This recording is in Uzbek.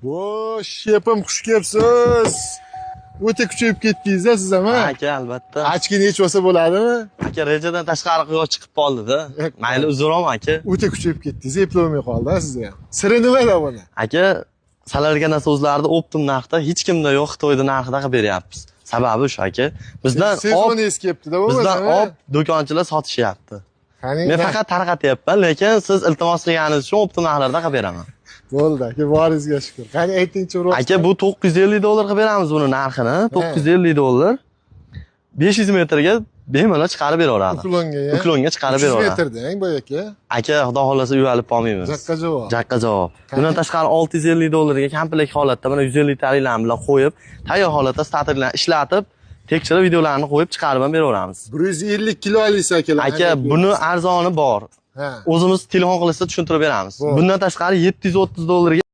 Voy, shepim, xush kelibsiz. O'ta kuchayib ketdingiz siz ham, ha? Aka, albatta. Ochki nech bo'lsa bo'ladimi? Aka, rejadan tashqari quyosh chiqib qoldi-da. Mayli, uzrom aka. O'ta kuchayib ketdingiz, eplolmay qoldi sizga ham. Siri nimada buni? Aka, salargana so'zlarni optim narxda hech kimda yo'q, Xitoyda narxida qilib beryapmiz. Sababi o'sha aka. Bizdan sezon eskiyapti-da, bizdan do'konchilar sotishyapti. Qani, Men faqat tarqatyapman, lekin siz iltimos qilganingiz uchun optim narxlarda qilib beraman. bo'ldi aka, boringizga shukr. Qani aytingchi, Aka, bu $950 qilib beramiz buni narxini. $950. 500 metrga bemalol chiqarib beraveradi. Uklonga chiqarib 300 beraveradi. metrda, boy aka. Aka, xudo xolasa uyalib qolmaymiz. Jaqqa javob. Jaqqa javob. Bundan tashqari $650 ga komplekt holatda mana 150 taliklar bilan qo'yib, tayyor holatda starterlarni ishlatib, tekshirib videolarni qo'yib chiqarib ham beraveramiz. 150 kilo olasiz akalar. Aka, buni arzoni bor. Ha. O'zimiz telefon qilsa tushuntirib beramiz. Bundan tashqari $730 ga